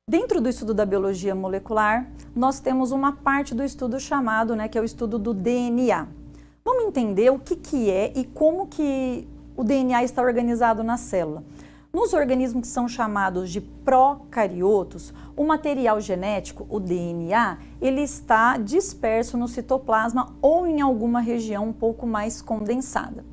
Dentro do estudo da biologia molecular, nós temos uma parte do estudo chamado, que é o estudo do DNA. Vamos entender o que é e como que o DNA está organizado na célula. Nos organismos que são chamados de procariotos, o material genético, o DNA, ele está disperso no citoplasma ou em alguma região um pouco mais condensada.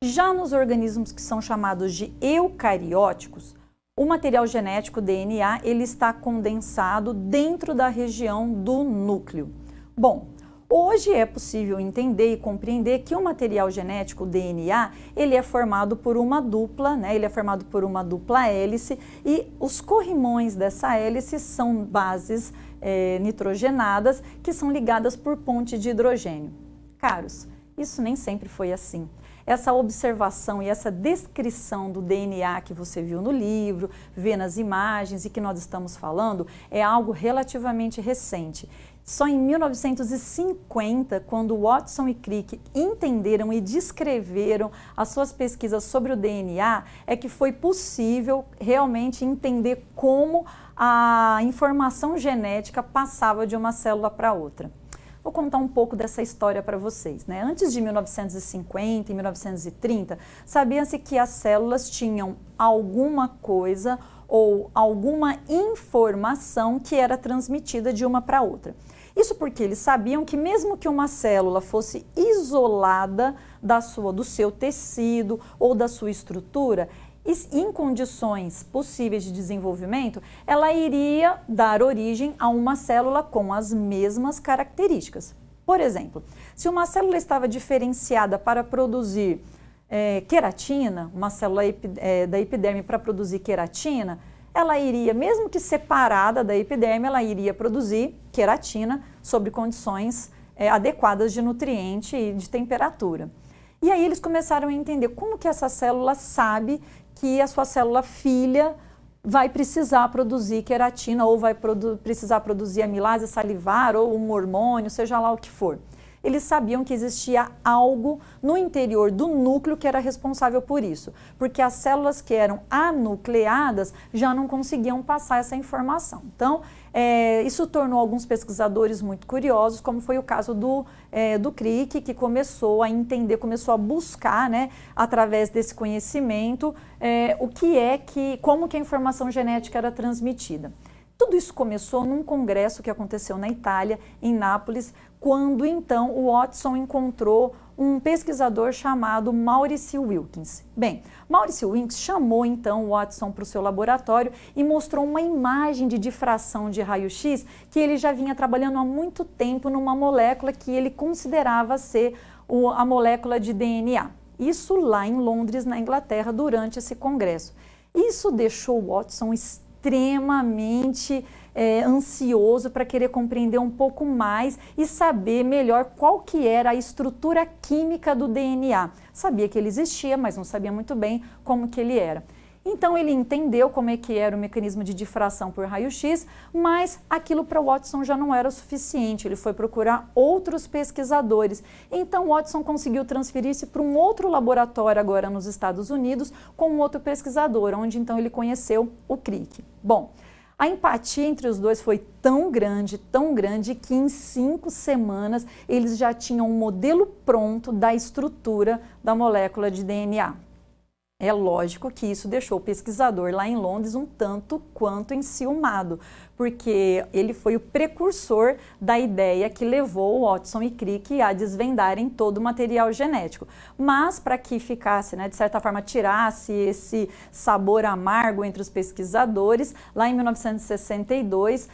Já nos organismos que são chamados de eucarióticos, o material genético, o DNA, ele está condensado dentro da região do núcleo. Bom, hoje é possível entender e compreender que o material genético, o DNA, ele é formado por uma dupla, ele é formado por uma dupla hélice e os corrimões dessa hélice são bases nitrogenadas que são ligadas por ponte de hidrogênio. Caros, isso nem sempre foi assim. Essa observação e essa descrição do DNA que você viu no livro, vê nas imagens e que nós estamos falando, é algo relativamente recente. Só em 1950, quando Watson e Crick entenderam e descreveram as suas pesquisas sobre o DNA, é que foi possível realmente entender como a informação genética passava de uma célula para outra. Vou contar um pouco dessa história para vocês. Antes de 1950 e 1930, sabia-se que as células tinham alguma coisa ou alguma informação que era transmitida de uma para outra. Isso porque eles sabiam que mesmo que uma célula fosse isolada do seu tecido ou da sua estrutura, em condições possíveis de desenvolvimento, ela iria dar origem a uma célula com as mesmas características. Por exemplo, se uma célula estava diferenciada para produzir queratina, uma célula da epiderme para produzir queratina, ela iria, mesmo que separada da epiderme, ela iria produzir queratina sob condições adequadas de nutriente e de temperatura. E aí eles começaram a entender como que essa célula sabe que a sua célula filha vai precisar produzir queratina ou vai precisar produzir amilase salivar ou um hormônio, seja lá o que for. Eles sabiam que existia algo no interior do núcleo que era responsável por isso, porque as células que eram anucleadas já não conseguiam passar essa informação. Então, isso tornou alguns pesquisadores muito curiosos, como foi o caso do Crick, que começou a entender, começou a buscar, através desse conhecimento, como que a informação genética era transmitida. Tudo isso começou num congresso que aconteceu na Itália, em Nápoles, quando então o Watson encontrou um pesquisador chamado Maurice Wilkins. Bem, Maurice Wilkins chamou então o Watson para o seu laboratório e mostrou uma imagem de difração de raio-x que ele já vinha trabalhando há muito tempo numa molécula que ele considerava ser a molécula de DNA. Isso lá em Londres, na Inglaterra, durante esse congresso. Isso deixou o Watson extremamente ansioso para querer compreender um pouco mais e saber melhor qual que era a estrutura química do DNA. Sabia que ele existia, mas não sabia muito bem como que ele era. Então ele entendeu como é que era o mecanismo de difração por raio-x, mas aquilo para Watson já não era o suficiente, ele foi procurar outros pesquisadores. Então Watson conseguiu transferir-se para um outro laboratório agora nos Estados Unidos com um outro pesquisador, onde então ele conheceu o Crick. Bom, a empatia entre os dois foi tão grande, que em 5 semanas eles já tinham um modelo pronto da estrutura da molécula de DNA. É lógico que isso deixou o pesquisador lá em Londres um tanto quanto enciumado, porque ele foi o precursor da ideia que levou Watson e Crick a desvendarem todo o material genético. Mas para que ficasse, de certa forma, tirasse esse sabor amargo entre os pesquisadores, lá em 1962,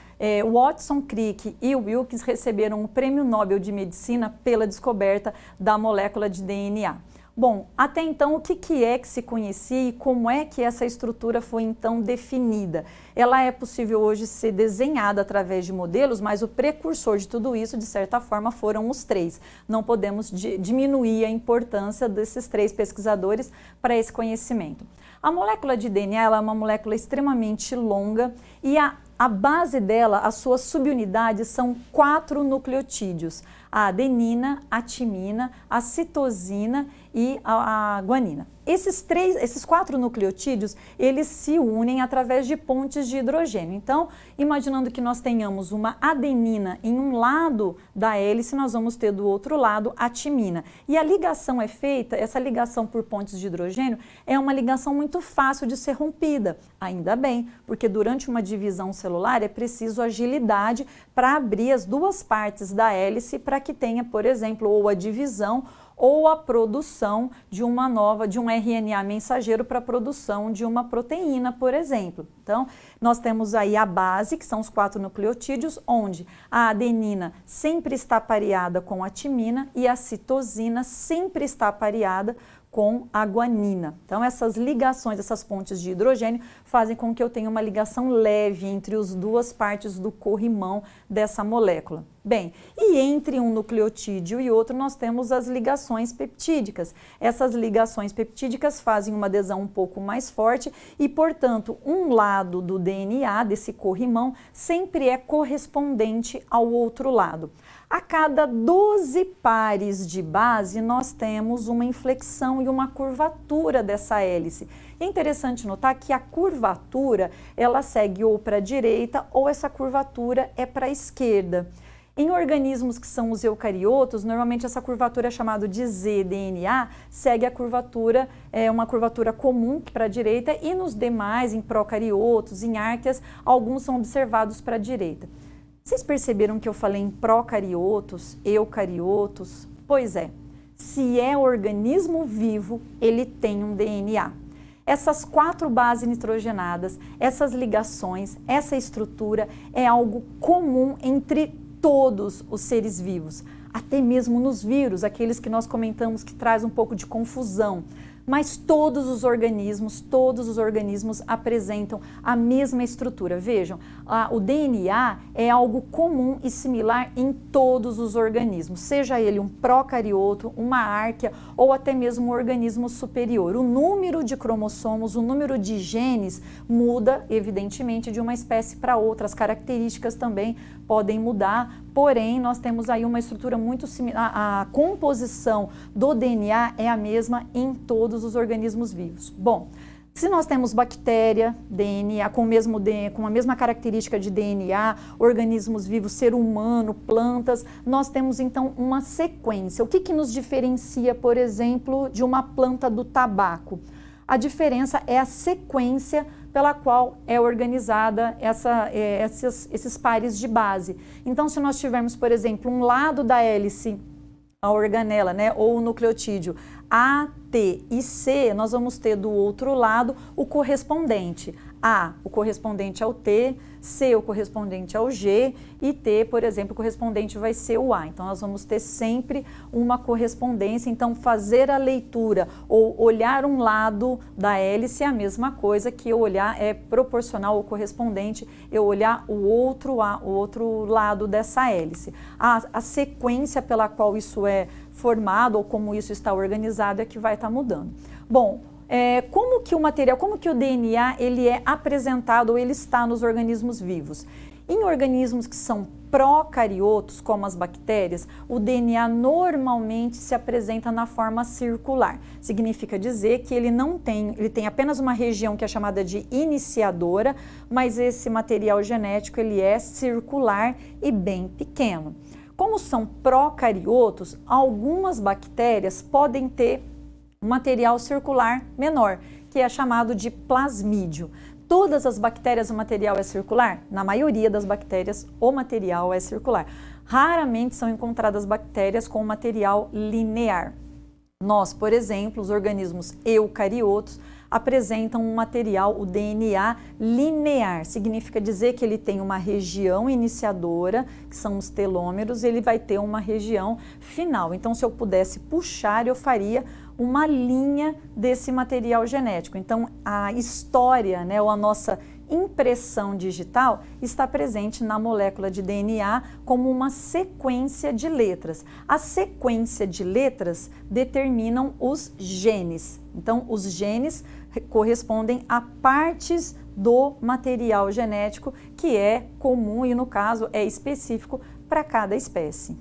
Watson, Crick e Wilkins receberam o Prêmio Nobel de Medicina pela descoberta da molécula de DNA. Bom, até então o que é que se conhecia e como é que essa estrutura foi então definida? Ela é possível hoje ser desenhada através de modelos, mas o precursor de tudo isso, de certa forma, foram os 3. Não podemos diminuir a importância desses 3 pesquisadores para esse conhecimento. A molécula de DNA ela é uma molécula extremamente longa e a base dela, as suas subunidades são 4 nucleotídeos, a adenina, a timina, a citosina e a guanina. Esses 4 nucleotídeos, eles se unem através de pontes de hidrogênio. Então, imaginando que nós tenhamos uma adenina em um lado da hélice, nós vamos ter do outro lado a timina. E a ligação é feita, essa ligação por pontes de hidrogênio, é uma ligação muito fácil de ser rompida. Ainda bem, porque durante uma divisão celular é preciso agilidade para abrir as 2 partes da hélice para que tenha, por exemplo, ou a divisão ou a produção de um RNA mensageiro para a produção de uma proteína, por exemplo. Então, nós temos aí a base, que são os 4 nucleotídeos, onde a adenina sempre está pareada com a timina e a citosina sempre está pareada com a guanina. Então, essas ligações, essas pontes de hidrogênio fazem com que eu tenha uma ligação leve entre as 2 partes do corrimão dessa molécula. Bem, e entre um nucleotídeo e outro nós temos as ligações peptídicas. Essas ligações peptídicas fazem uma adesão um pouco mais forte e, portanto, um lado do DNA, desse corrimão, sempre é correspondente ao outro lado. A cada 12 pares de base, nós temos uma inflexão e uma curvatura dessa hélice. É interessante notar que a curvatura, ela segue ou para a direita ou essa curvatura é para a esquerda. Em organismos que são os eucariotos, normalmente essa curvatura é chamada de Z-DNA, segue a curvatura, uma curvatura comum para a direita, e nos demais, em procariotos, em árqueas, alguns são observados para a direita. Vocês perceberam que eu falei em procariotos, eucariotos? Pois é, se é organismo vivo, ele tem um DNA. Essas 4 bases nitrogenadas, essas ligações, essa estrutura é algo comum entre todos os seres vivos, até mesmo nos vírus, aqueles que nós comentamos que traz um pouco de confusão. Mas todos os organismos apresentam a mesma estrutura. Vejam, o DNA é algo comum e similar em todos os organismos, seja ele um procarioto, uma árquea ou até mesmo um organismo superior. O número de cromossomos, o número de genes muda, evidentemente, de uma espécie para outra. As características também podem mudar, porém, nós temos aí uma estrutura muito similar. A composição do DNA é a mesma em todos os organismos vivos. Bom, se nós temos bactéria, DNA, com a mesma característica de DNA, organismos vivos, ser humano, plantas, nós temos então uma sequência. O que nos diferencia, por exemplo, de uma planta do tabaco? A diferença é a sequência pela qual é organizada esses pares de base. Então, se nós tivermos, por exemplo, um lado da hélice, a organela, né, ou o nucleotídeo A, T e C, nós vamos ter do outro lado o correspondente. A, o correspondente ao T, C, o correspondente ao G e T, por exemplo, o correspondente vai ser o A. Então, nós vamos ter sempre uma correspondência. Então, fazer a leitura ou olhar um lado da hélice é a mesma coisa que eu olhar, é proporcional ou correspondente, eu olhar o outro lado dessa hélice. A sequência pela qual isso é formado ou como isso está organizado é que vai estar mudando. Bom, como que o DNA ele é apresentado ou ele está nos organismos vivos? Em organismos que são procariotos, como as bactérias, o DNA normalmente se apresenta na forma circular. Significa dizer que ele tem apenas uma região que é chamada de iniciadora, mas esse material genético ele é circular e bem pequeno. Como são procariotos, algumas bactérias podem ter um material circular menor, que é chamado de plasmídio. Todas as bactérias o material é circular? Na maioria das bactérias o material é circular. Raramente são encontradas bactérias com material linear. Nós, por exemplo, os organismos eucariotos apresentam um material, o DNA, linear. Significa dizer que ele tem uma região iniciadora, que são os telômeros, e ele vai ter uma região final. Então, se eu pudesse puxar, eu faria uma linha desse material genético. Então, a história, né, ou a nossa impressão digital está presente na molécula de DNA como uma sequência de letras. A sequência de letras determinam os genes. Então, os genes correspondem a partes do material genético que é comum e, no caso, é específico para cada espécie.